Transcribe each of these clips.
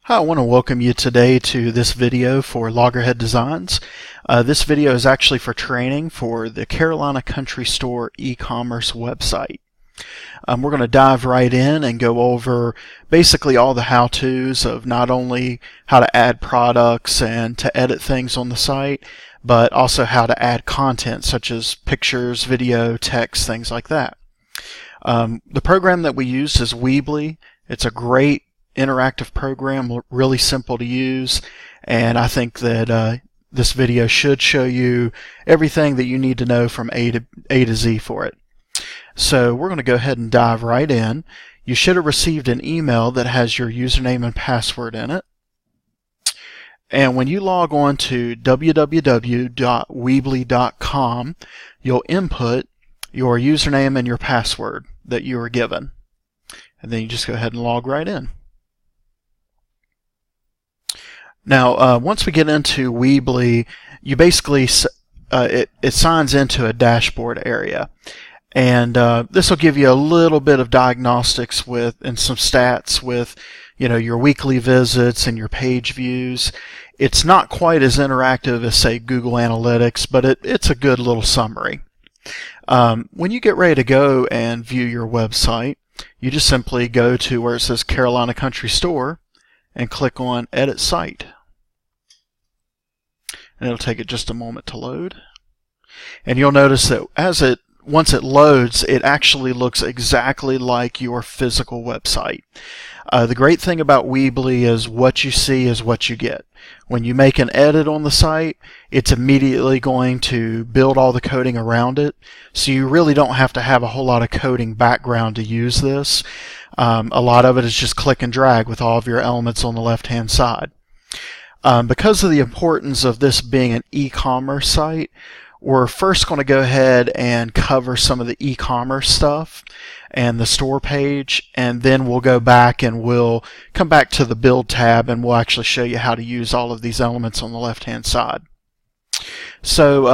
Hi, I want to welcome you today to this video for Loggerhead Designs. This video is actually for training for the Carolina Country Store e-commerce website. We're going to dive right in and go over basically all the how-tos of not only how to add products and to edit things on the site, but also how to add content such as pictures, video, text, things like that. The program that we use is Weebly. It's a great interactive program, really simple to use, and I think that this video should show you everything that you need to know from A to Z for it. So we're going to go ahead and dive right in. You should have received an email that has your username and password in it. And when you log on to www.weebly.com, you'll input your username and your password that you were given. And then you just go ahead and log right in. Now, once we get into Weebly, you basically it signs into a dashboard area, and this will give you a little bit of diagnostics and some stats with, your weekly visits and your page views. It's not quite as interactive as, say, Google Analytics, but it's a good little summary. When you get ready to go and view your website, you just simply go to where it says Carolina Country Store and click on Edit Site. And it'll take it just a moment to load. And you'll notice that once it loads, it actually looks exactly like your physical website. The great thing about Weebly is what you see is what you get. When you make an edit on the site, it's immediately going to build all the coding around it, so you really don't have to have a whole lot of coding background to use this. A lot of it is just click and drag with all of your elements on the left-hand side. Because of the importance of this being an e-commerce site, we're first going to go ahead and cover some of the e-commerce stuff and the store page, and then we'll go back and we'll come back to the Build tab and we'll actually show you how to use all of these elements on the left-hand side. So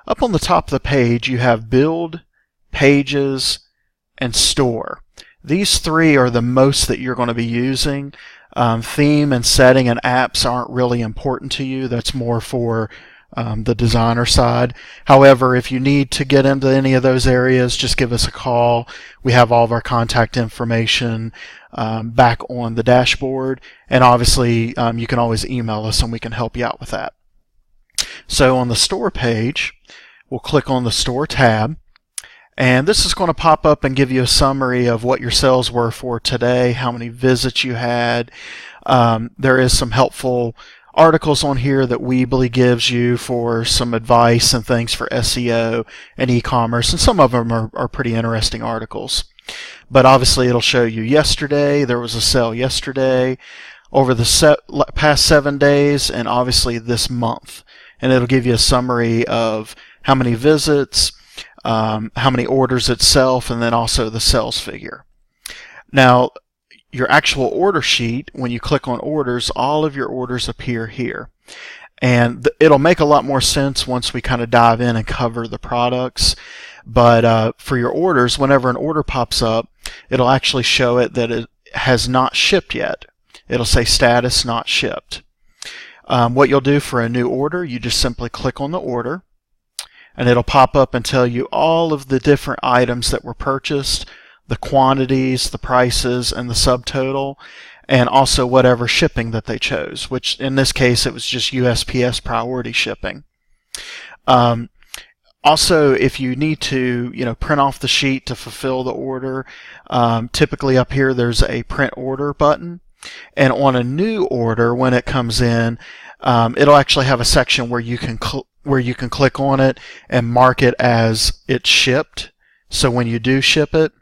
up on the top of the page you have Build, Pages, and Store. These three are the most that you're going to be using. Theme and setting and apps aren't really important to you. That's more for the designer side. However, if you need to get into any of those areas, just give us a call. We have all of our contact information back on the dashboard, and obviously you can always email us and we can help you out with that. So on the store page, we'll click on the Store tab, and this is going to pop up and give you a summary of what your sales were for today, how many visits you had. There is some helpful articles on here that Weebly gives you for some advice and things for SEO and e-commerce, and some of them are pretty interesting articles. But obviously it'll show you yesterday, there was a sale yesterday, over the past 7 days, and obviously this month. And it'll give you a summary of how many visits, how many orders itself, and then also the sales figure. Now, your actual order sheet, when you click on orders, all of your orders appear here. And it'll make a lot more sense once we kind of dive in and cover the products. But for your orders, whenever an order pops up, it'll actually show it that it has not shipped yet. It'll say status not shipped. What you'll do for a new order, you just simply click on the order, and it'll pop up and tell you all of the different items that were purchased, the quantities, the prices, and the subtotal, and also whatever shipping that they chose, which in this case it was just USPS priority shipping. Also, if you need to print off the sheet to fulfill the order, typically up here there's a print order button, and on a new order when it comes in, it'll actually have a section where you can click on it and mark it as it's shipped. So when you do ship it,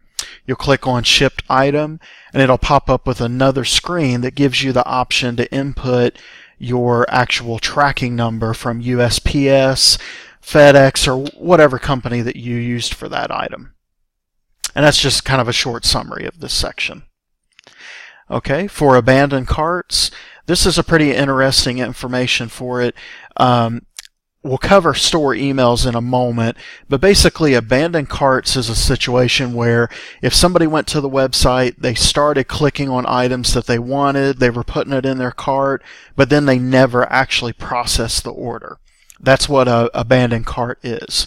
you'll click on Shipped Item, and it'll pop up with another screen that gives you the option to input your actual tracking number from USPS, FedEx, or whatever company that you used for that item. And that's just kind of a short summary of this section. Okay, for abandoned carts, this is a pretty interesting information for it. we'll cover store emails in a moment, but basically abandoned carts is a situation where if somebody went to the website, they started clicking on items that they wanted, they were putting it in their cart, but then they never actually processed the order. That's what a abandoned cart is.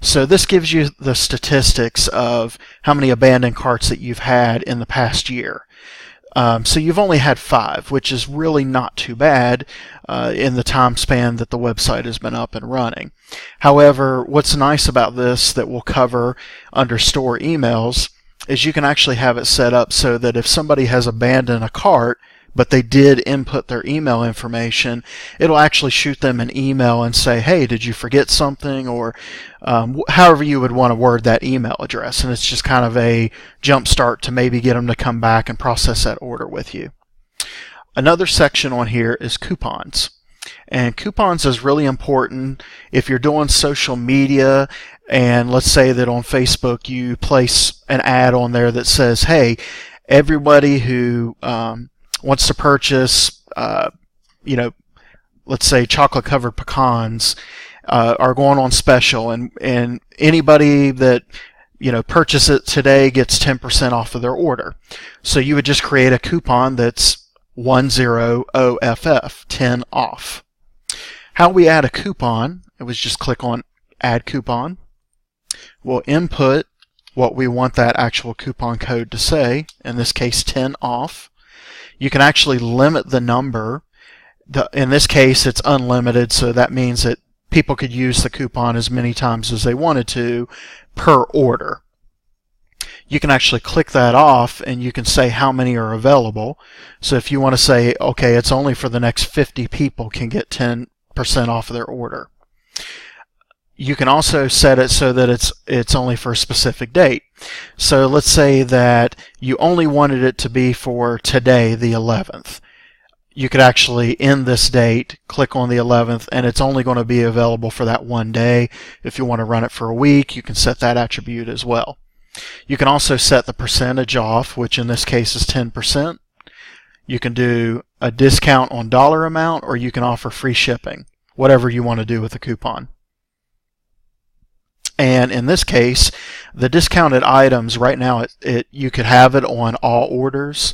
So this gives you the statistics of how many abandoned carts that you've had in the past year. So you've only had 5, which is really not too bad in the time span that the website has been up and running. However, what's nice about this that we'll cover under store emails is you can actually have it set up so that if somebody has abandoned a cart, but they did input their email information, it'll actually shoot them an email and say, hey, did you forget something? Or however you would want to word that email address. And it's just kind of a jump start to maybe get them to come back and process that order with you. Another section on here is coupons. And coupons is really important if you're doing social media, and let's say that on Facebook you place an ad on there that says, hey, everybody who wants to purchase, let's say chocolate covered pecans are going on special, and anybody that purchase it today gets 10% off of their order. So you would just create a coupon that's 10OFF, 10 off. How we add a coupon, it was just click on add coupon. We'll input what we want that actual coupon code to say, in this case 10 off. You can actually limit the number. In this case, it's unlimited, so that means that people could use the coupon as many times as they wanted to per order. You can actually click that off and you can say how many are available. So if you want to say, okay, it's only for the next 50 people can get 10% off of their order. You can also set it so that it's only for a specific date. So let's say that you only wanted it to be for today, the 11th. You could actually, in this date, click on the 11th, and it's only going to be available for that one day. If you want to run it for a week, you can set that attribute as well. You can also set the percentage off, which in this case is 10%. You can do a discount on dollar amount, or you can offer free shipping, whatever you want to do with the coupon. And in this case, the discounted items right now, you could have it on all orders,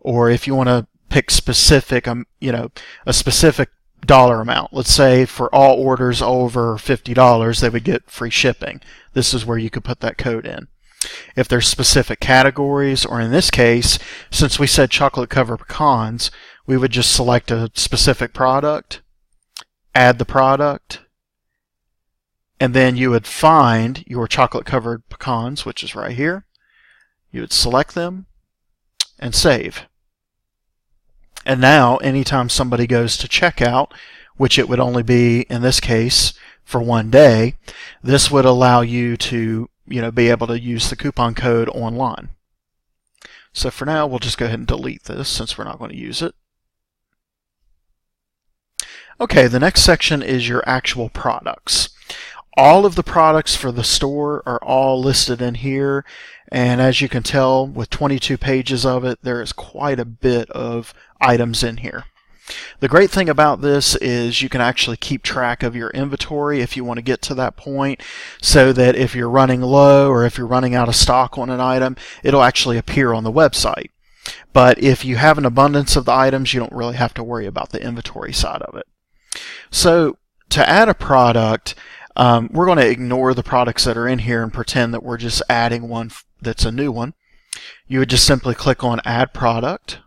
or if you want to pick specific, a specific dollar amount. Let's say for all orders over $50, they would get free shipping. This is where you could put that code in. If there's specific categories, or in this case, since we said chocolate covered pecans, we would just select a specific product, add the product, and then you would find your chocolate covered pecans, which is right here. You would select them and save. And now anytime somebody goes to checkout, which it would only be in this case for one day, this would allow you to be able to use the coupon code online. So for now we'll just go ahead and delete this since we're not going to use it. Okay, the next section is your actual products. All of the products for the store are all listed in here, and as you can tell with 22 pages of it, there is quite a bit of items in here. The great thing about this is you can actually keep track of your inventory if you want to get to that point, so that if you're running low or if you're running out of stock on an item, it'll actually appear on the website. But if you have an abundance of the items, you don't really have to worry about the inventory side of it. So to add a product, we're going to ignore the products that are in here and pretend that we're just adding one that's a new one. You would just simply click on Add Product.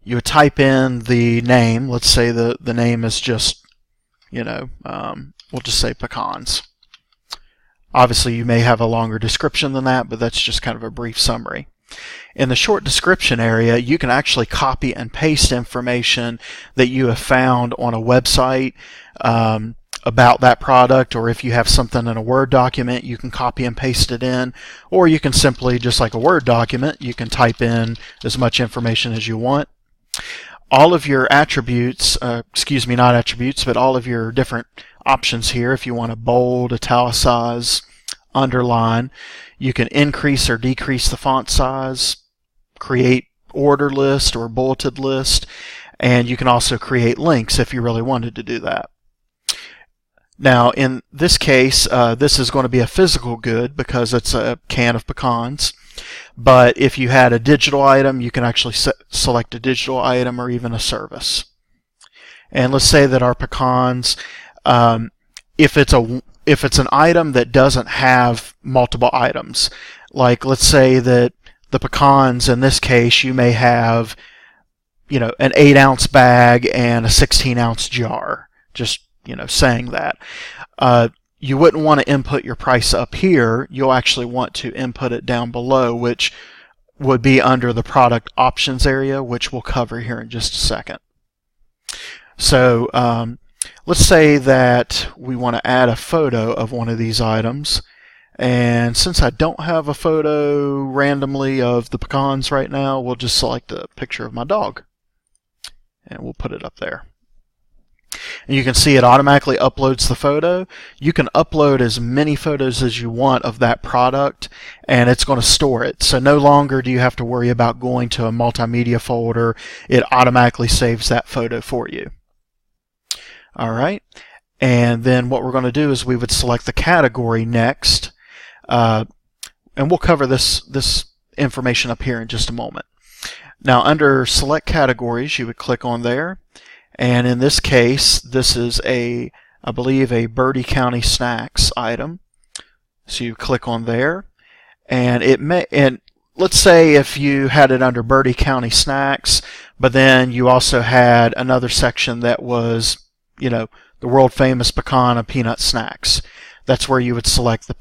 You would type in the name. Let's say the name is just, we'll just say pecans. Obviously, you may have a longer description than that, but that's just kind of a brief summary. In the short description area, you can actually copy and paste information that you have found on a website about that product, or if you have something in a Word document, you can copy and paste it in, or you can simply, just like a Word document, you can type in as much information as you want. All of your attributes, not attributes, but all of your different options here, if you want to bold, italicize, underline, you can increase or decrease the font size, create order list or bulleted list, and you can also create links if you really wanted to do that. Now, in this case, this is going to be a physical good because it's a can of pecans. But if you had a digital item, you can actually select a digital item or even a service. And let's say that our pecans, if it's an item that doesn't have multiple items, like let's say that the pecans in this case, you may have, an 8-ounce bag and a 16-ounce jar. Just saying that. You wouldn't want to input your price up here. You'll actually want to input it down below, which would be under the product options area, which we'll cover here in just a second. So let's say that we want to add a photo of one of these items. And since I don't have a photo randomly of the pecans right now, we'll just select a picture of my dog. And we'll put it up there. And you can see it automatically uploads the photo. You can upload as many photos as you want of that product, and it's going to store it. So no longer do you have to worry about going to a multimedia folder. It automatically saves that photo for you. All right. And then what we're going to do is we would select the category next. And we'll cover this information up here in just a moment. Now, under Select Categories, you would click on there. And in this case, this is I believe a Bertie County Snacks item. So you click on there, and let's say if you had it under Bertie County Snacks, but then you also had another section that was, the world famous pecan and peanut snacks. That's where you would select the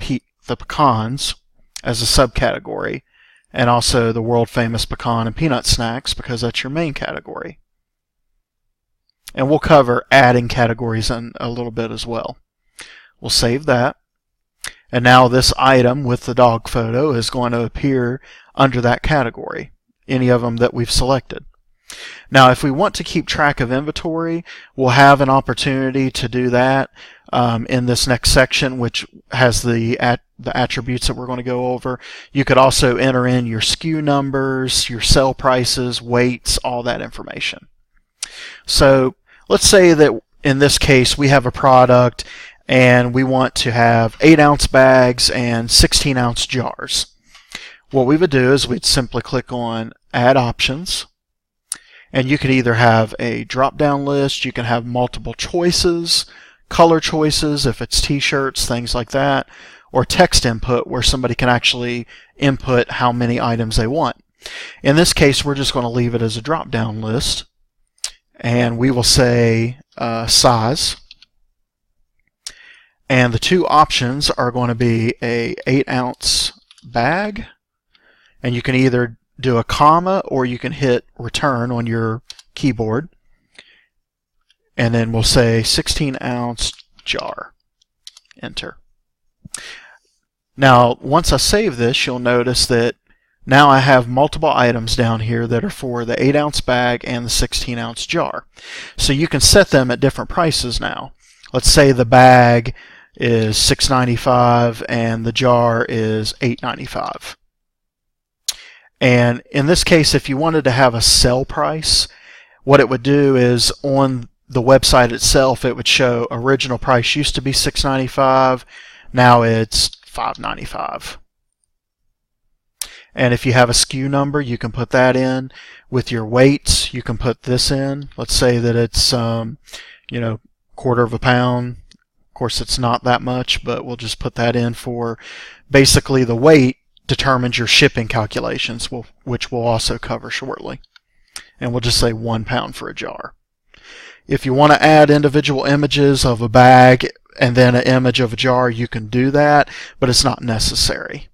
pecans as a subcategory, and also the world famous pecan and peanut snacks because that's your main category. And we'll cover adding categories in a little bit as well. We'll save that. And now this item with the dog photo is going to appear under that category, any of them that we've selected. Now, if we want to keep track of inventory, we'll have an opportunity to do that in this next section, which has the attributes that we're going to go over. You could also enter in your SKU numbers, your sell prices, weights, all that information. So let's say that in this case we have a product and we want to have 8-ounce bags and 16-ounce jars. What we would do is we'd simply click on Add Options, and you could either have a drop-down list, you can have multiple choices, color choices if it's t-shirts, things like that, or text input where somebody can actually input how many items they want. In this case, we're just going to leave it as a drop-down list. And we will say size. And the two options are going to be a 8-ounce bag. And you can either do a comma or you can hit return on your keyboard. And then we'll say 16-ounce jar. Enter. Now, once I save this, you'll notice that now I have multiple items down here that are for the 8-ounce bag and the 16-ounce jar. So you can set them at different prices now. Let's say the bag is $6.95 and the jar is $8.95. And in this case, if you wanted to have a sell price, what it would do is on the website itself, it would show original price used to be $6.95, now it's $5.95. And if you have a SKU number, you can put that in. With your weights, you can put this in. Let's say that it's, quarter of a pound. Of course, it's not that much, but we'll just put that in for basically the weight determines your shipping calculations, which we'll also cover shortly. And we'll just say 1 pound for a jar. If you want to add individual images of a bag and then an image of a jar, you can do that, but it's not necessary.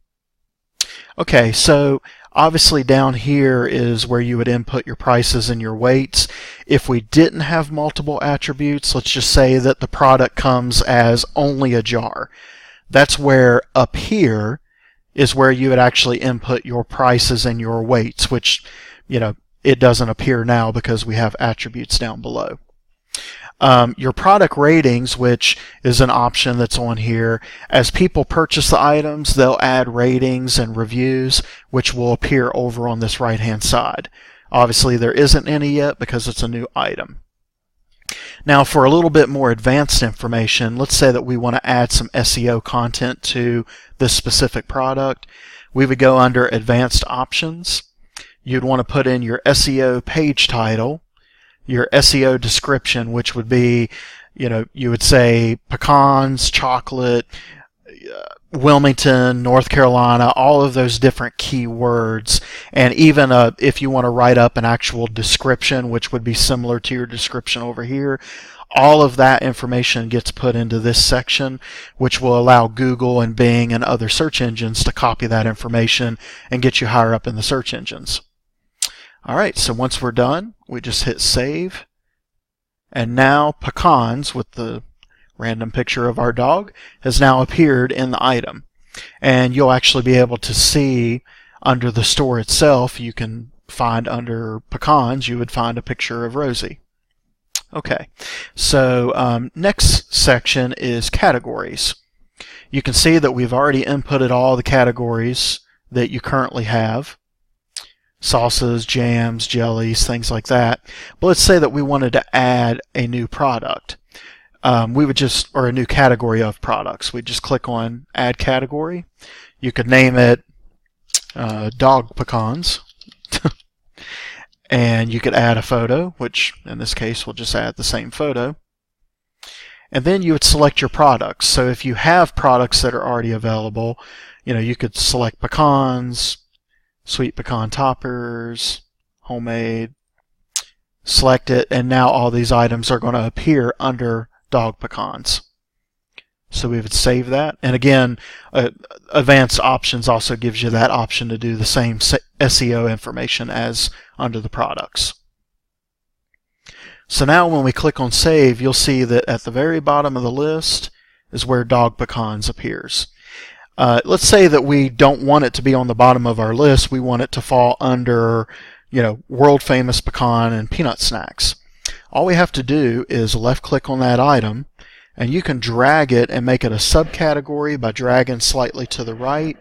Okay, so obviously down here is where you would input your prices and your weights. If we didn't have multiple attributes, let's just say that the product comes as only a jar. That's where up here is where you would actually input your prices and your weights, which, it doesn't appear now because we have attributes down below. Your product ratings, which is an option that's on here, as people purchase the items, they'll add ratings and reviews, which will appear over on this right-hand side. Obviously, there isn't any yet because it's a new item. Now for a little bit more advanced information, let's say that we want to add some SEO content to this specific product. We would go under Advanced Options. You'd want to put in your SEO page title, your SEO description, which would be, you would say pecans, chocolate, Wilmington, North Carolina, all of those different keywords, and even if you want to write up an actual description, which would be similar to your description over here, all of that information gets put into this section, which will allow Google and Bing and other search engines to copy that information and get you higher up in the search engines. Alright, so once we're done, we just hit save, and now pecans, with the random picture of our dog, has now appeared in the item. And you'll actually be able to see under the store itself, you can find under pecans, you would find a picture of Rosie. Okay, so next section is categories. You can see that we've already inputted all the categories that you currently have. Sauces, jams, jellies, things like that. But let's say that we wanted to add a new product. We would just, or a new category of products. We'd just click on Add Category. You could name it Dog Pecans. And you could add a photo, which in this case we'll just add the same photo. And then you would select your products. So if you have products that are already available, you could select pecans, sweet pecan toppers, homemade, select it, and now all these items are going to appear under Dog Pecans. So we would save that. And again, Advanced Options also gives you that option to do the same SEO information as under the products. So now when we click on Save, you'll see that at the very bottom of the list is where Dog Pecans appears. Let's say that we don't want it to be on the bottom of our list. We want it to fall under, world famous pecan and peanut snacks. All we have to do is left click on that item, and you can drag it and make it a subcategory by dragging slightly to the right,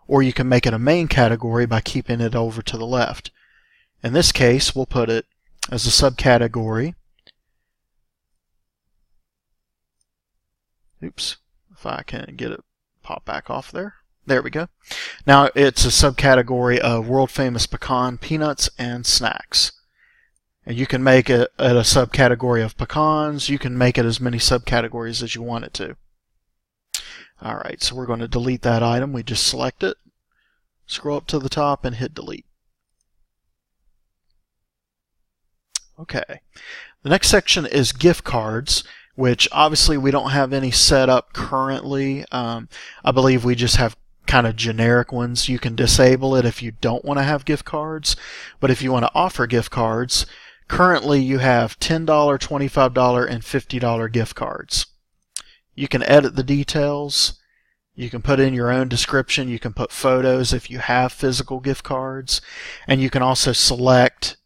or you can make it a main category by keeping it over to the left. In this case, we'll put it as a subcategory. Oops, if I can get it pop back off there. There we go. Now it's a subcategory of world famous pecan, peanuts, and snacks. And you can make it a subcategory of pecans. You can make it as many subcategories as you want it to. Alright, so we're going to delete that item. We just select it, scroll up to the top, and hit delete. Okay. The next section is gift cards, which obviously we don't have any set up currently. I believe we just have kind of generic ones. You can disable it if you don't want to have gift cards, but if you want to offer gift cards, currently you have $10, $25, and $50 gift cards. You can edit the details. You can put in your own description. You can put photos if you have physical gift cards. And you can also select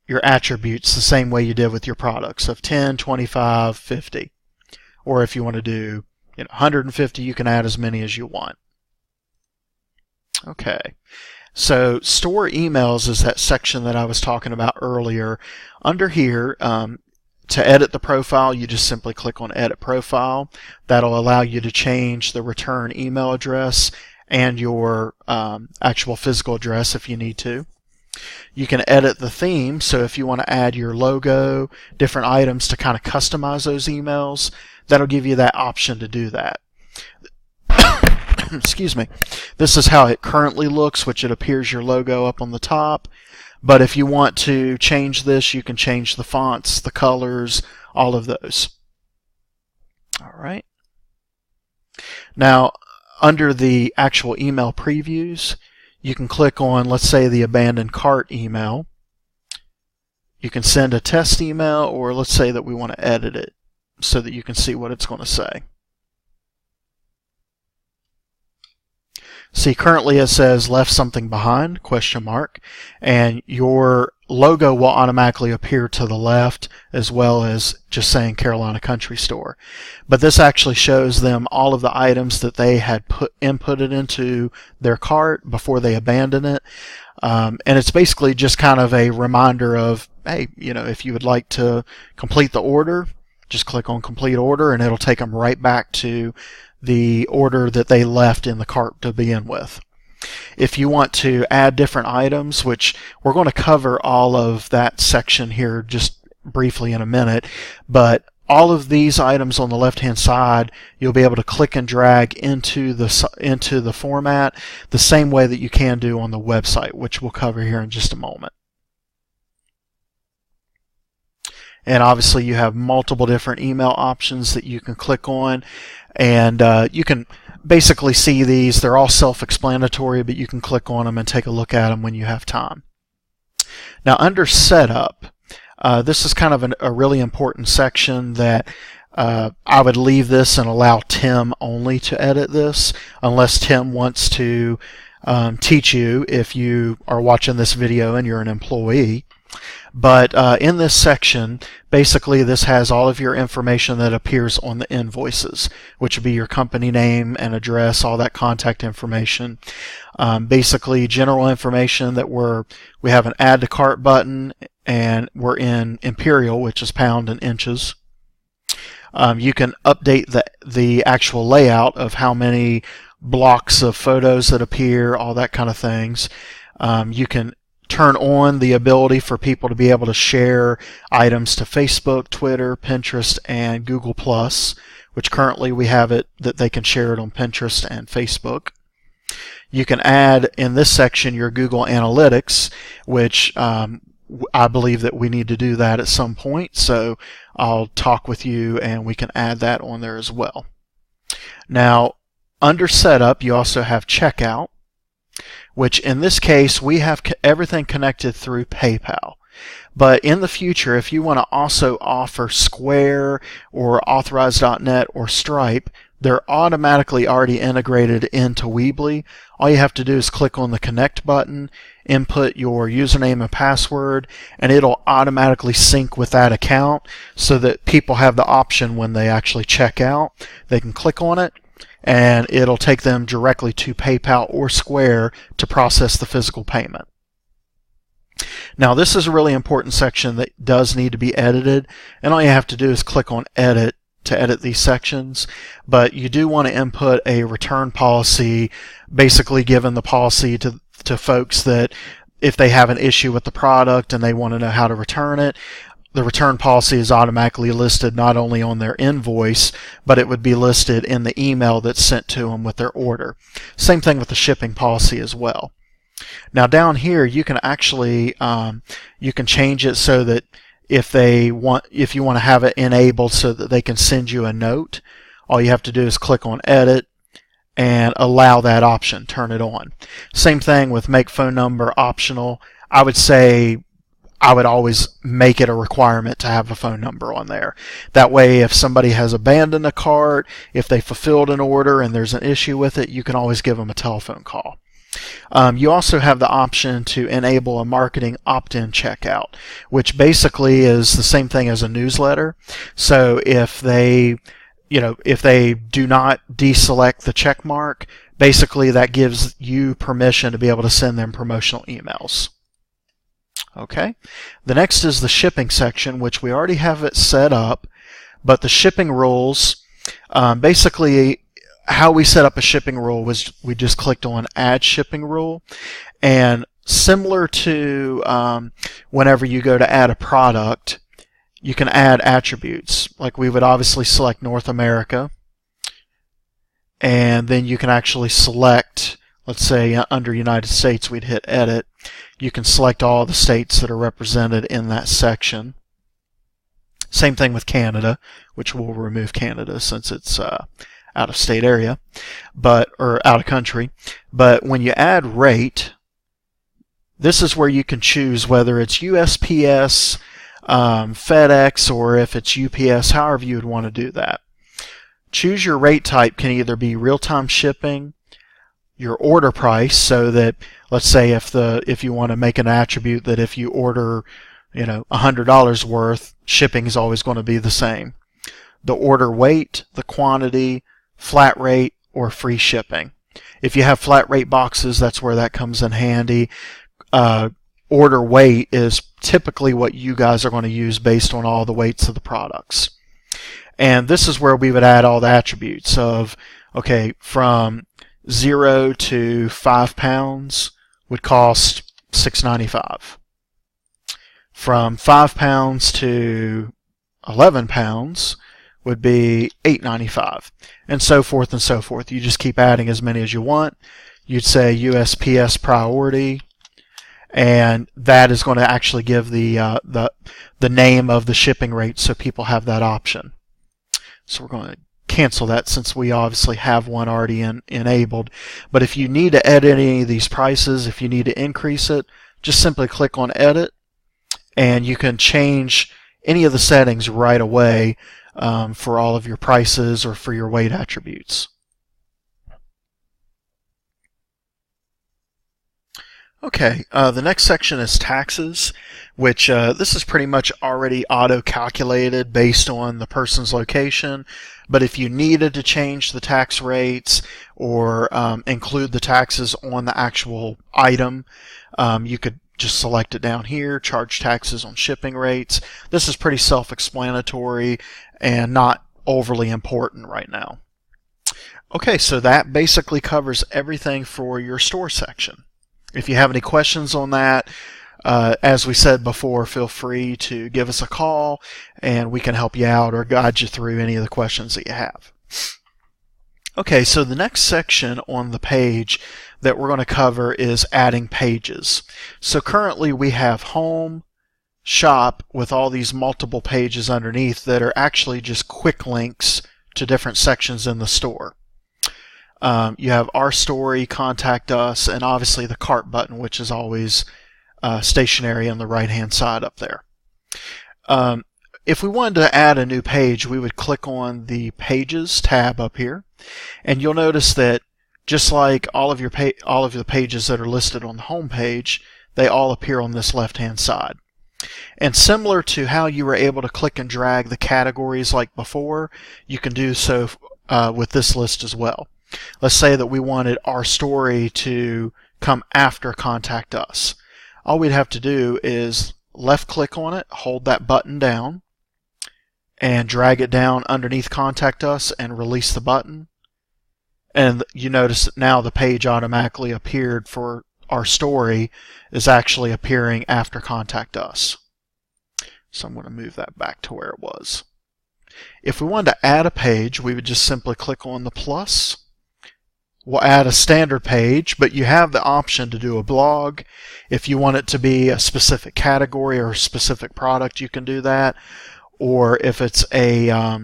your attributes the same way you did with your products of 10, 25, 50. Or if you want to do 150, you can add as many as you want. Okay. So store emails is that section that I was talking about earlier. Under here, to edit the profile, you just simply click on Edit Profile. That'll allow you to change the return email address and your actual physical address if you need to. You can edit the theme, so if you want to add your logo, different items to kind of customize those emails, that'll give you that option to do that. Excuse me. This is how it currently looks, which it appears your logo up on the top. But if you want to change this, you can change the fonts, the colors, all of those. Alright. Now, under the actual email previews, you can click on, let's say, the abandoned cart email. You can send a test email, or let's say that we want to edit it so that you can see what it's going to say. See, currently it says left something behind, ? And your logo will automatically appear to the left as well as just saying Carolina Country Store. But this actually shows them all of the items that they had inputted into their cart before they abandon it. And it's basically just kind of a reminder of, hey, if you would like to complete the order, just click on complete order and it'll take them right back to the order that they left in the cart to begin with. If you want to add different items, which we're going to cover all of that section here just briefly in a minute, but all of these items on the left hand side you'll be able to click and drag into the format the same way that you can do on the website, which we'll cover here in just a moment. And obviously you have multiple different email options that you can click on, and you can basically see these. They're all self-explanatory, but you can click on them and take a look at them when you have time. Now under setup, this is kind of a really important section that I would leave this and allow Tim only to edit this, unless Tim wants to teach you if you are watching this video and you're an employee. But in this section, basically this has all of your information that appears on the invoices, which would be your company name and address, all that contact information. Basically general information that we have an add to cart button, and we're in imperial, which is pound and inches. You can update the actual layout of how many blocks of photos that appear, all that kind of things. You can turn on the ability for people to be able to share items to Facebook, Twitter, Pinterest, and Google+, which currently we have it that they can share it on Pinterest and Facebook. You can add in this section your Google Analytics, which I believe that we need to do that at some point, so I'll talk with you and we can add that on there as well. Now, under Setup, you also have Checkout, which in this case we have everything connected through PayPal. But in the future, if you want to also offer Square or Authorize.net or Stripe, they're automatically already integrated into Weebly. All you have to do is click on the Connect button, input your username and password, and it'll automatically sync with that account so that people have the option when they actually check out. They can click on it, and it'll take them directly to PayPal or Square to process the physical payment. Now this is a really important section that does need to be edited, and all you have to do is click on Edit to edit these sections, but you do want to input a return policy, basically giving the policy to folks that if they have an issue with the product and they want to know how to return it, the return policy is automatically listed not only on their invoice, but it would be listed in the email that's sent to them with their order. Same thing with the shipping policy as well. Now down here you can actually you can change it so that if you want to have it enabled so that they can send you a note, all you have to do is click on Edit and allow that option, turn it on. Same thing with make phone number optional. I would say I would always make it a requirement to have a phone number on there. That way if somebody has abandoned a cart, if they fulfilled an order and there's an issue with it, you can always give them a telephone call. You also have the option to enable a marketing opt-in checkout, which basically is the same thing as a newsletter. So if they do not deselect the check mark, basically that gives you permission to be able to send them promotional emails. Okay. The next is the shipping section, which we already have it set up, but the shipping rules, basically how we set up a shipping rule was we just clicked on Add Shipping Rule, and similar to whenever you go to add a product, you can add attributes. Like we would obviously select North America, and then you can actually select, let's say under United States we'd hit Edit. You can select all the states that are represented in that section. Same thing with Canada, which we'll remove Canada since it's out of state area, or out of country. But when you add rate, this is where you can choose whether it's USPS, FedEx, or if it's UPS, however you would want to do that. Choose your rate type can either be real-time shipping, your order price, so that let's say if you want to make an attribute that if you order $100 worth, shipping is always going to be the same. The order weight, the quantity, flat rate, or free shipping. If you have flat rate boxes, that's where that comes in handy. order weight is typically what you guys are going to use based on all the weights of the products. And this is where we would add all the attributes of, okay, from 0 to 5 pounds would cost $6.95. From 5 pounds to 11 pounds would be $8.95, and so forth and so forth. You just keep adding as many as you want. You'd say USPS priority, and that is going to actually give the name of the shipping rate, so people have that option. So we're going to cancel that since we obviously have one already enabled. But if you need to edit any of these prices, if you need to increase it, just simply click on edit, and you can change any of the settings right away for all of your prices or for your weight attributes. Okay, the next section is taxes, which this is pretty much already auto-calculated based on the person's location. But if you needed to change the tax rates or include the taxes on the actual item, you could just select it down here, charge taxes on shipping rates. This is pretty self-explanatory and not overly important right now. Okay, so that basically covers everything for your store section. If you have any questions on that, as we said before, feel free to give us a call and we can help you out or guide you through any of the questions that you have. Okay, so the next section on the page that we're going to cover is adding pages. So currently we have home, shop with all these multiple pages underneath that are actually just quick links to different sections in the store. You have Our Story, Contact Us, and obviously the cart button, which is always stationary on the right-hand side up there. If we wanted to add a new page, we would click on the Pages tab up here, and you'll notice that just like all of the pages that are listed on the home page, they all appear on this left-hand side. And similar to how you were able to click and drag the categories like before, you can do so with this list as well. Let's say that we wanted Our Story to come after Contact Us. All we'd have to do is left click on it, hold that button down, and drag it down underneath Contact Us and release the button. And you notice that now the page automatically appeared for Our Story is actually appearing after Contact Us. So I'm going to move that back to where it was. If we wanted to add a page, we would just simply click on the plus. We'll add a standard page, but you have the option to do a blog. If you want it to be a specific category or a specific product, you can do that. Or if it's a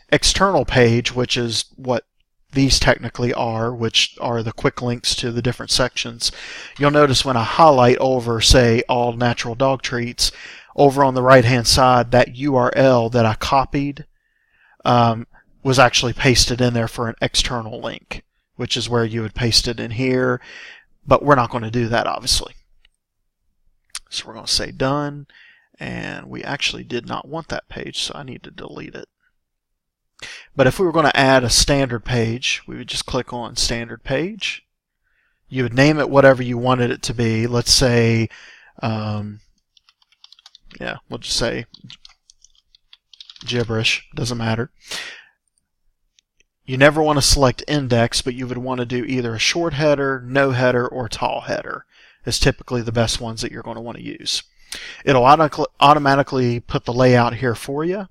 external page, which is what these technically are, which are the quick links to the different sections, you'll notice when I highlight over, say, all natural dog treats, over on the right-hand side, that URL that I copied was actually pasted in there for an external link, which is where you would paste it in here, but we're not going to do that, obviously. So we're going to say done, and we actually did not want that page, so I need to delete it. But if we were going to add a standard page, we would just click on Standard Page. You would name it whatever you wanted it to be. Let's say, we'll just say gibberish, doesn't matter. You never want to select index, but you would want to do either a short header, no header, or tall header is typically the best ones that you're going to want to use. It'll automatically put the layout here for you.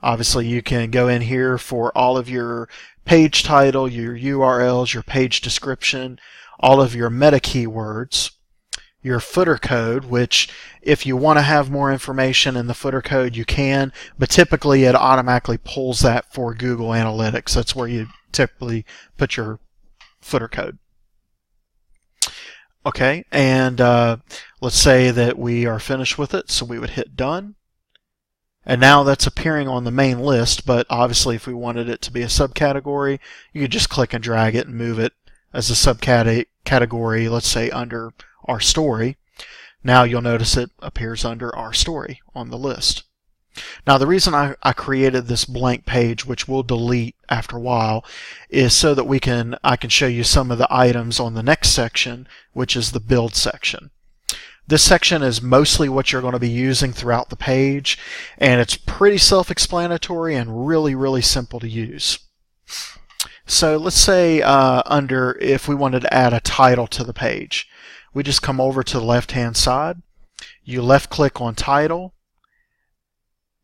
Obviously, you can go in here for all of your page title, your URLs, your page description, all of your meta keywords, your footer code, which if you want to have more information in the footer code, you can, but typically it automatically pulls that for Google Analytics. That's where you typically put your footer code. Okay, and let's say that we are finished with it, so we would hit done. And now that's appearing on the main list, but obviously if we wanted it to be a subcategory, you could just click and drag it and move it as a subcategory, let's say under Our Story. Now you'll notice it appears under Our Story on the list. Now the reason I created this blank page, which we'll delete after a while, is so that I can show you some of the items on the next section, which is the build section. This section is mostly what you're going to be using throughout the page, and it's pretty self-explanatory and really simple to use. So let's say if we wanted to add a title to the page, we just come over to the left-hand side, you left-click on title,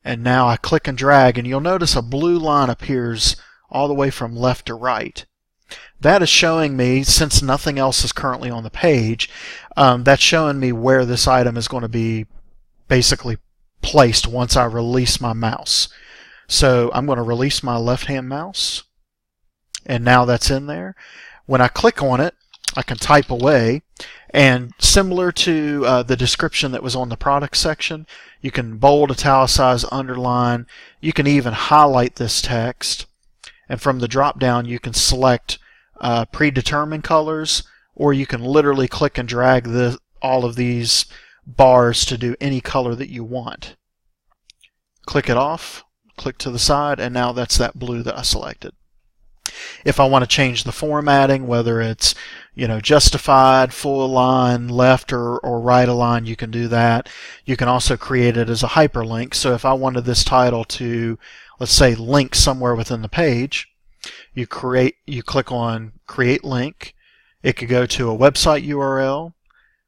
and now I click and drag, and you'll notice a blue line appears all the way from left to right. That is showing me, since nothing else is currently on the page, that's showing me where this item is going to be basically placed once I release my mouse. So I'm going to release my left-hand mouse, and now that's in there. When I click on it, I can type away, and similar to the description that was on the product section, you can bold, italicize, underline. You can even highlight this text, and from the drop down you can select predetermined colors, or you can literally click and drag all of these bars to do any color that you want. Click it off, click to the side, and now that's that blue that I selected. If I want to change the formatting, whether it's justified, full align, left or right align, you can do that. You can also create it as a hyperlink. So if I wanted this title to, let's say, link somewhere within the page, you click on Create Link. It could go to a website URL,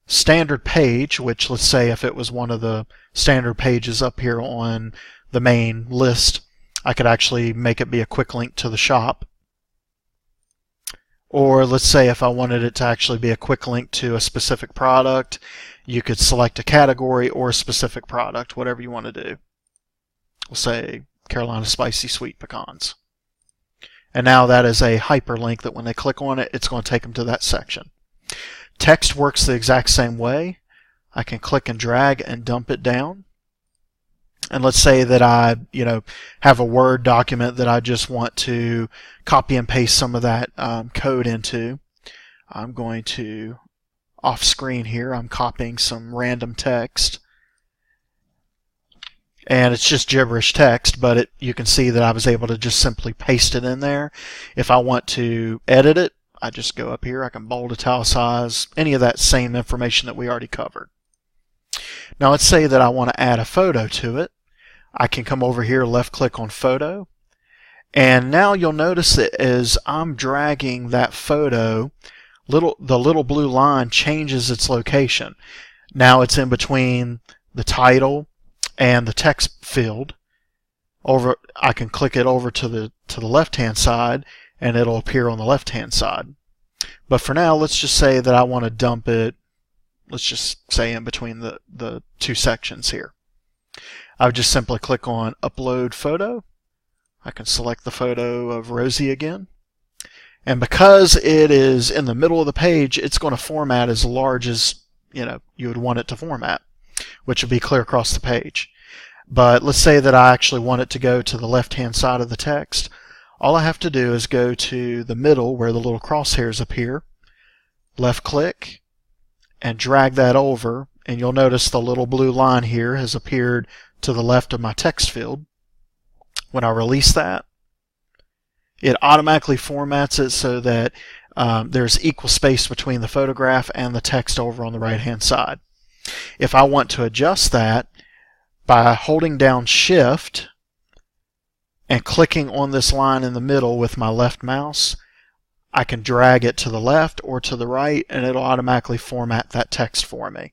standard page, which let's say if it was one of the standard pages up here on the main list, I could actually make it be a quick link to the shop. Or let's say if I wanted it to actually be a quick link to a specific product, you could select a category or a specific product, whatever you want to do. We'll say Carolina Spicy Sweet Pecans. And now that is a hyperlink that when they click on it, it's going to take them to that section. Text works the exact same way. I can click and drag and dump it down. And let's say that I, have a Word document that I just want to copy and paste some of that code into. I'm going to, off screen here, I'm copying some random text. And it's just gibberish text, but you can see that I was able to just simply paste it in there. If I want to edit it, I just go up here. I can bold, italicize, any of that same information that we already covered. Now let's say that I want to add a photo to it. I can come over here, left click on photo, and now you'll notice that as I'm dragging that photo, the little blue line changes its location. Now it's in between the title and the text field. I can click it over to the left hand side, and it'll appear on the left hand side. But for now, let's just say that I want to dump it, let's just say in between the two sections here. I would just simply click on Upload Photo. I can select the photo of Rosie again. And because it is in the middle of the page, it's going to format as large as you would want it to format, which would be clear across the page. But let's say that I actually want it to go to the left-hand side of the text. All I have to do is go to the middle where the little crosshairs appear, left-click, and drag that over, and you'll notice the little blue line here has appeared to the left of my text field. When I release that, it automatically formats it so that there's equal space between the photograph and the text over on the right hand side. If I want to adjust that, by holding down Shift and clicking on this line in the middle with my left mouse, I can drag it to the left or to the right, and it'll automatically format that text for me.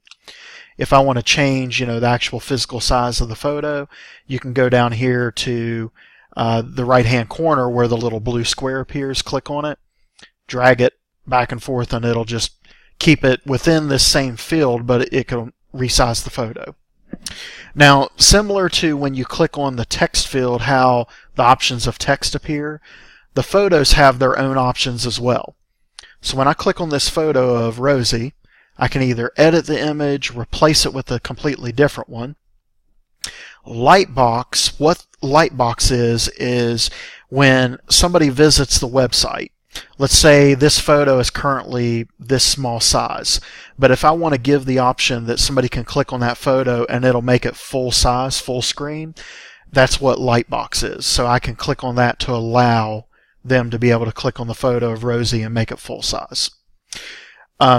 If I want to change, the actual physical size of the photo, you can go down here to the right-hand corner where the little blue square appears, click on it, drag it back and forth, and it'll just keep it within this same field, but it can resize the photo. Now, similar to when you click on the text field, how the options of text appear, the photos have their own options as well. So when I click on this photo of Rosie, I can either edit the image, replace it with a completely different one. Lightbox, what Lightbox is when somebody visits the website Let's say this photo is currently this small size, but if I want to give the option that somebody can click on that photo and it'll make it full size, full screen, that's what Lightbox is. So I can click on that to allow them to be able to click on the photo of Rosie and make it full size.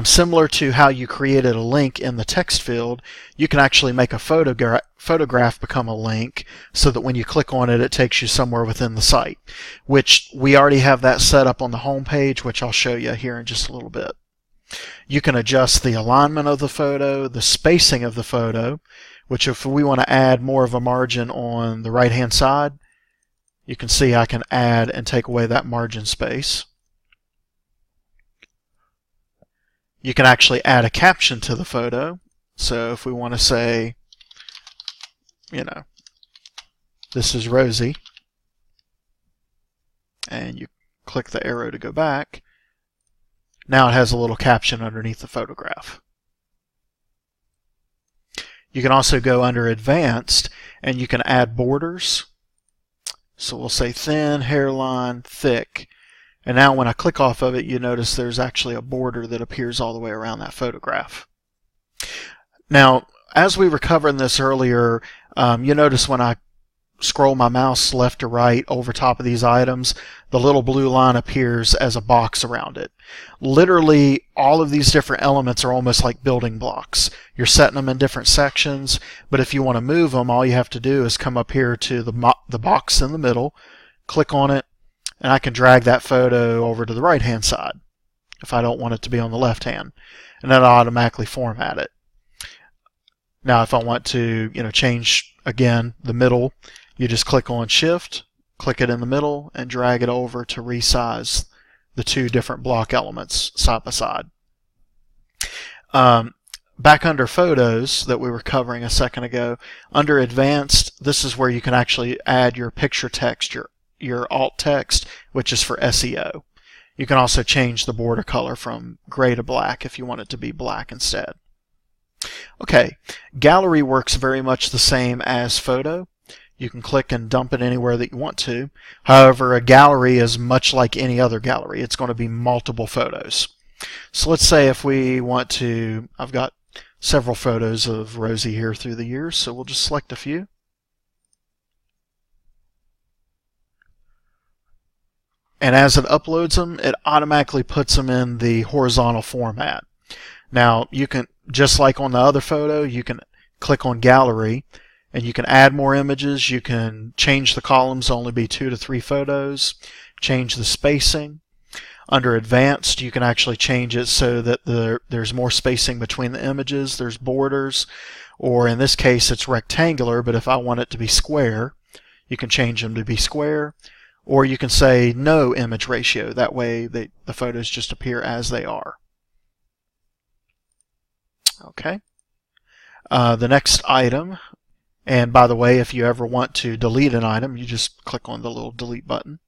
Similar to how you created a link in the text field, you can actually make a photograph become a link so that when you click on it, it takes you somewhere within the site, which we already have that set up on the home page, which I'll show you here in just a little bit. You can adjust the alignment of the photo, the spacing of the photo, which if we want to add more of a margin on the right-hand side, you can see I can add and take away that margin space. You can actually add a caption to the photo. So if we want to say, this is Rosie, and you click the arrow to go back, now it has a little caption underneath the photograph. You can also go under Advanced and you can add borders. So we'll say thin, hairline, thick. And now when I click off of it, you notice there's actually a border that appears all the way around that photograph. Now, as we were covering this earlier, you notice when I scroll my mouse left to right over top of these items, the little blue line appears as a box around it. Literally, all of these different elements are almost like building blocks. You're setting them in different sections, but if you want to move them, all you have to do is come up here to the box in the middle, click on it, and I can drag that photo over to the right-hand side if I don't want it to be on the left-hand, and that'll automatically format it. Now, if I want to, change again the middle, you just click on Shift, click it in the middle, and drag it over to resize the two different block elements side by side. Back under Photos that we were covering a second ago, under Advanced, this is where you can actually add your picture text, your alt text, which is for SEO. You can also change the border color from gray to black if you want it to be black instead. Okay, Gallery works very much the same as Photo. You can click and dump it anywhere that you want to. However, a gallery is much like any other gallery. It's going to be multiple photos. So let's say if we want to, I've got several photos of Rosie here through the years, so we'll just select a few. And as it uploads them, it automatically puts them in the horizontal format. Now, you can, just like on the other photo, you can click on Gallery, and you can add more images. You can change the columns to only be 2 to 3 photos, change the spacing. Under Advanced, you can actually change it so that there's more spacing between the images, there's borders, or in this case it's rectangular, but if I want it to be square, you can change them to be square. Or you can say no image ratio. That way the photos just appear as they are. Okay. The next item, and by the way, if you ever want to delete an item, you just click on the little delete button.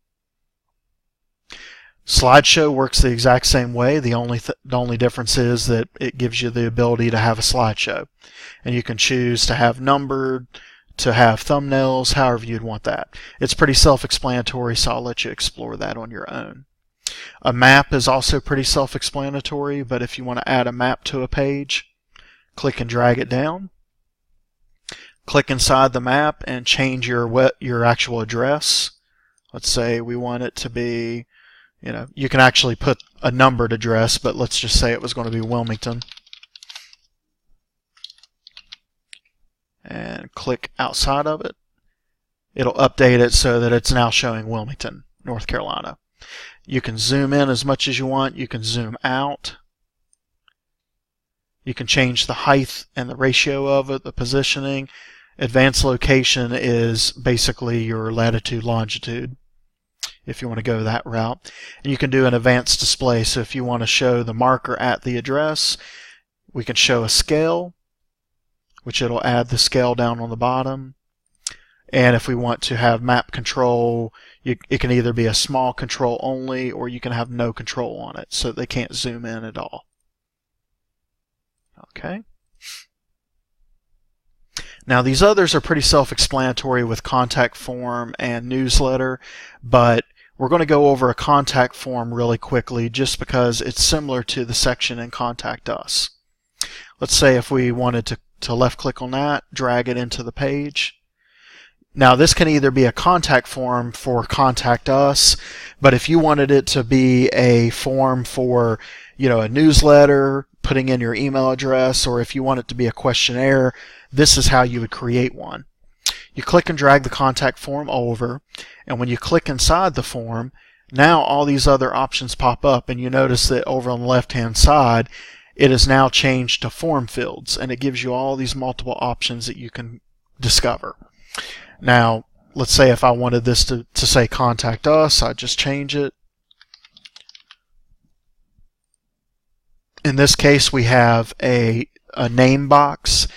Slideshow works the exact same way. The only difference is that it gives you the ability to have a slideshow. And you can choose to have numbered, to have thumbnails, however you'd want that. It's pretty self-explanatory, so I'll let you explore that on your own. A map is also pretty self-explanatory, but if you want to add a map to a page, click and drag it down. Click inside the map and change your actual address. Let's say we want it to be, you can actually put a numbered address, but let's just say it was going to be Wilmington. And click outside of it. It'll update it so that it's now showing Wilmington, North Carolina. You can zoom in as much as you want. You can zoom out. You can change the height and the ratio of it, the positioning. Advanced location is basically your latitude, longitude, if you want to go that route. And you can do an advanced display. So if you want to show the marker at the address, we can show a scale, which it'll add the scale down on the bottom. And if we want to have map control, it can either be a small control only, or you can have no control on it, so they can't zoom in at all. Okay. Now these others are pretty self-explanatory with contact form and newsletter, but we're going to go over a contact form really quickly just because it's similar to the section in Contact Us. Let's say if we wanted to left click on that, drag it into the page. Now this can either be a contact form for Contact Us, but if you wanted it to be a form for, a newsletter, putting in your email address, or if you want it to be a questionnaire, this is how you would create one. You click and drag the contact form over, and when you click inside the form, now all these other options pop up, and you notice that over on the left hand side it is now changed to form fields, and it gives you all these multiple options that you can discover. Now let's say if I wanted this to say Contact Us, I'd just change it. In this case we have a name box,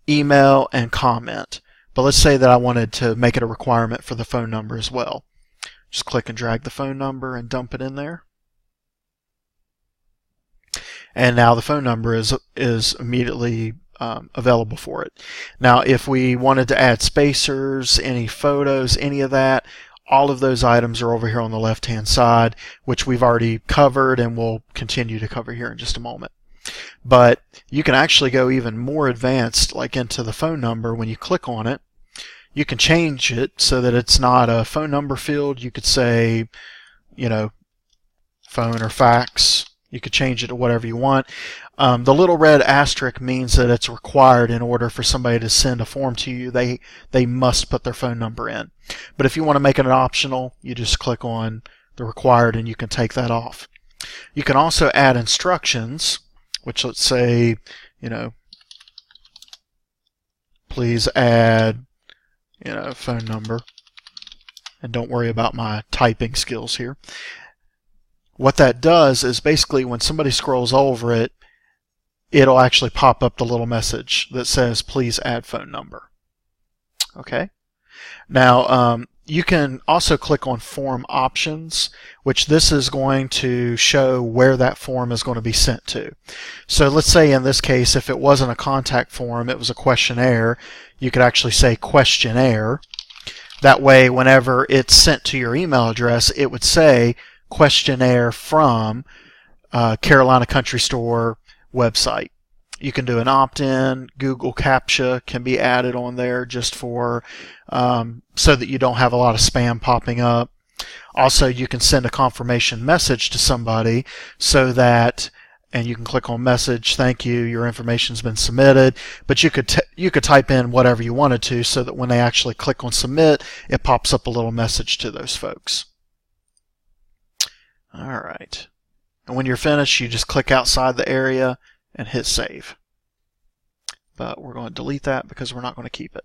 email, and comment. But let's say that I wanted to make it a requirement for the phone number as well. Just click and drag the phone number and dump it in there. And now the phone number is immediately available for it. Now if we wanted to add spacers, any photos, any of that, all of those items are over here on the left hand side, which we've already covered and we'll continue to cover here in just a moment. But you can actually go even more advanced, like into the phone number. When you click on it, you can change it so that it's not a phone number field. You could say, phone or fax. You could change it to whatever you want. The little red asterisk means that it's required in order for somebody to send a form to you. They must put their phone number in. But if you want to make it an optional, you just click on the required and you can take that off. You can also add instructions, which let's say, please add, phone number. And don't worry about my typing skills here. What that does is basically when somebody scrolls over it, it'll actually pop up the little message that says, please add phone number. Okay. Now, you can also click on Form Options, which this is going to show where that form is going to be sent to. So let's say in this case, if it wasn't a contact form, it was a questionnaire, you could actually say questionnaire. That way, whenever it's sent to your email address, it would say questionnaire from Carolina Country Store website. You can do an opt-in. Google CAPTCHA can be added on there just for so that you don't have a lot of spam popping up. Also, you can send a confirmation message to somebody so that, and you can click on message, thank you, your information's been submitted, but you could type in whatever you wanted to so that when they actually click on submit, it pops up a little message to those folks. Alright. And when you're finished, you just click outside the area and hit save. But we're going to delete that because we're not going to keep it.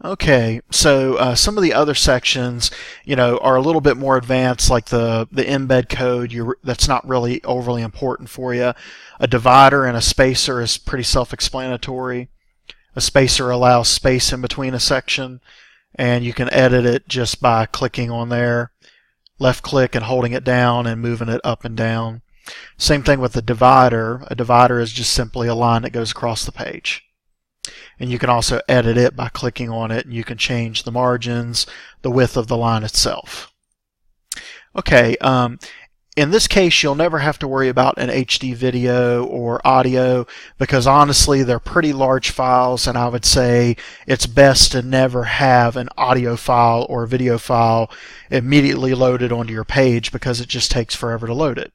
Okay, so some of the other sections, are a little bit more advanced, like the embed code. That's not really overly important for you. A divider and a spacer is pretty self-explanatory. A spacer allows space in between a section, and you can edit it just by clicking on there, left click and holding it down and moving it up and down. Same thing with the divider. A divider is just simply a line that goes across the page. And you can also edit it by clicking on it, and you can change the margins, the width of the line itself. Okay, in this case you'll never have to worry about an HD video or audio because honestly they're pretty large files, and I would say it's best to never have an audio file or a video file immediately loaded onto your page because it just takes forever to load it.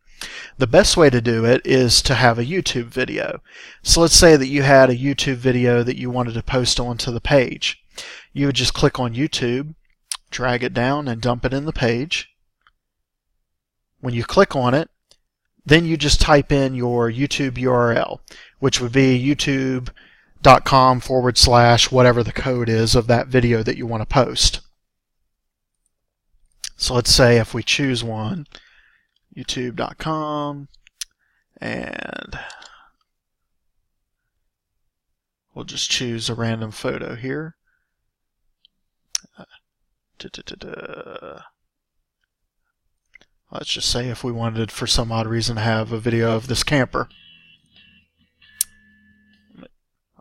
The best way to do it is to have a YouTube video. So let's say that you had a YouTube video that you wanted to post onto the page. You would just click on YouTube, drag it down, and dump it in the page. When you click on it, then you just type in your YouTube URL, which would be youtube.com / whatever the code is of that video that you want to post. So let's say if we choose one, youtube.com, and we'll just choose a random photo here. Let's just say if we wanted for some odd reason to have a video of this camper.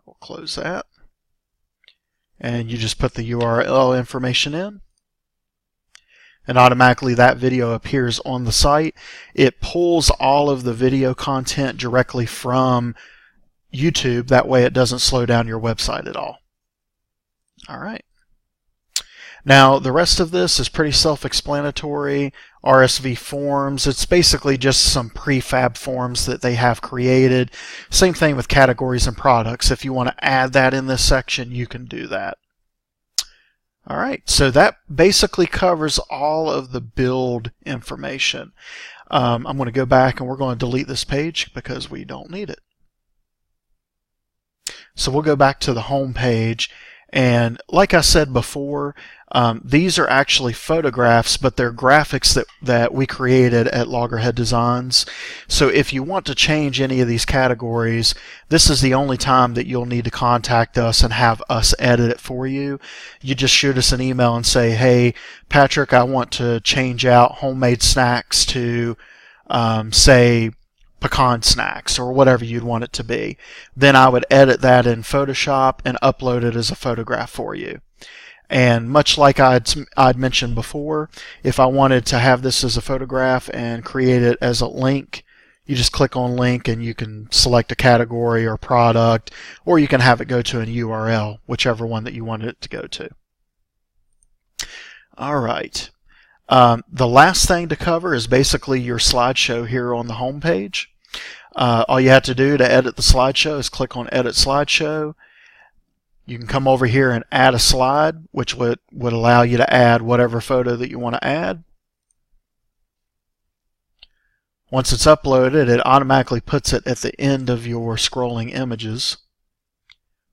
We'll close that. And you just put the URL information in. and automatically that video appears on the site. It pulls all of the video content directly from YouTube. That way it doesn't slow down your website at all. All right. Now, the rest of this is pretty self-explanatory. RSV forms, it's basically just some prefab forms that they have created. Same thing with categories and products. If you want to add that in this section, you can do that. All right, so that basically covers all of the build information. I'm going to go back and we're going to delete this page because we don't need it. So we'll go back to the home page, and like I said before, these are actually photographs, but they're graphics that we created at Loggerhead Designs. So if you want to change any of these categories, this is the only time that you'll need to contact us and have us edit it for you. You just shoot us an email and say, hey, Patrick, I want to change out homemade snacks to, say, pecan snacks or whatever you'd want it to be. Then I would edit that in Photoshop and upload it as a photograph for you. And much like I'd mentioned before, if I wanted to have this as a photograph and create it as a link, you just click on link and you can select a category or product, or you can have it go to an URL, whichever one that you want it to go to. All right. The last thing to cover is basically your slideshow here on the home page. All you have to do to edit the slideshow is click on Edit Slideshow. You can come over here and add a slide, which would allow you to add whatever photo that you want to add. Once it's uploaded, it automatically puts it at the end of your scrolling images.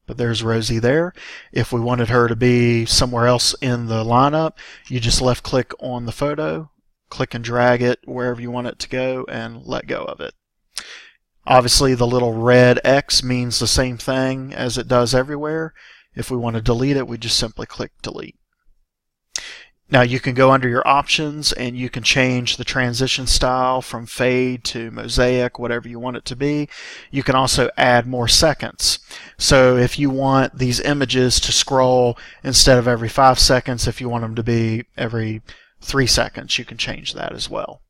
But there's Rosie there. If we wanted her to be somewhere else in the lineup, you just left click on the photo, click and drag it wherever you want it to go, and let go of it. Obviously the little red X means the same thing as it does everywhere. If we want to delete it, we just simply click delete. Now you can go under your options and you can change the transition style from fade to mosaic, whatever you want it to be. You can also add more seconds. So if you want these images to scroll instead of every 5 seconds, if you want them to be every 3 seconds, you can change that as well.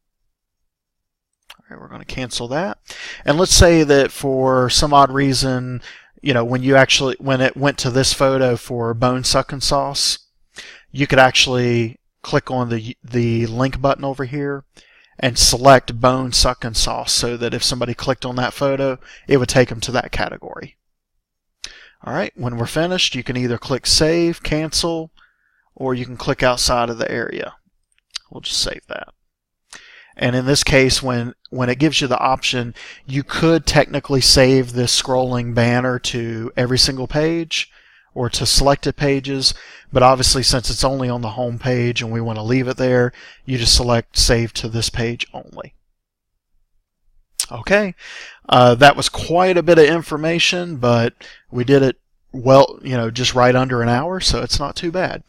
All right, we're going to cancel that. And let's say that for some odd reason, you know, when it went to this photo for bone sucking sauce, you could actually click on the link button over here and select bone sucking sauce so that if somebody clicked on that photo, it would take them to that category. All right, when we're finished, you can either click save, cancel, or you can click outside of the area. We'll just save that. And in this case, when it gives you the option, you could technically save this scrolling banner to every single page or to selected pages, but obviously since it's only on the home page and we want to leave it there, you just select save to this page only. Okay, that was quite a bit of information, but we did it well, you know, just right under an hour, so it's not too bad.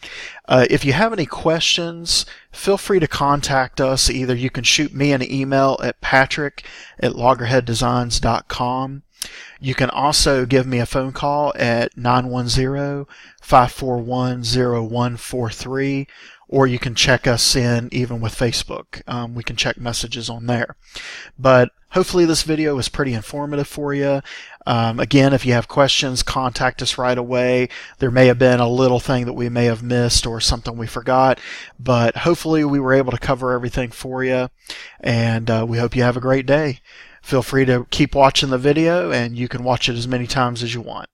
If you have any questions, feel free to contact us. Either you can shoot me an email at patrick@loggerheaddesigns.com. You can also give me a phone call at 910-541-0143, or you can check us in even with Facebook. We can check messages on there. But hopefully this video was pretty informative for you. Again, if you have questions, contact us right away. There may have been a little thing that we may have missed or something we forgot, but hopefully we were able to cover everything for you, and we hope you have a great day. Feel free to keep watching the video, and you can watch it as many times as you want.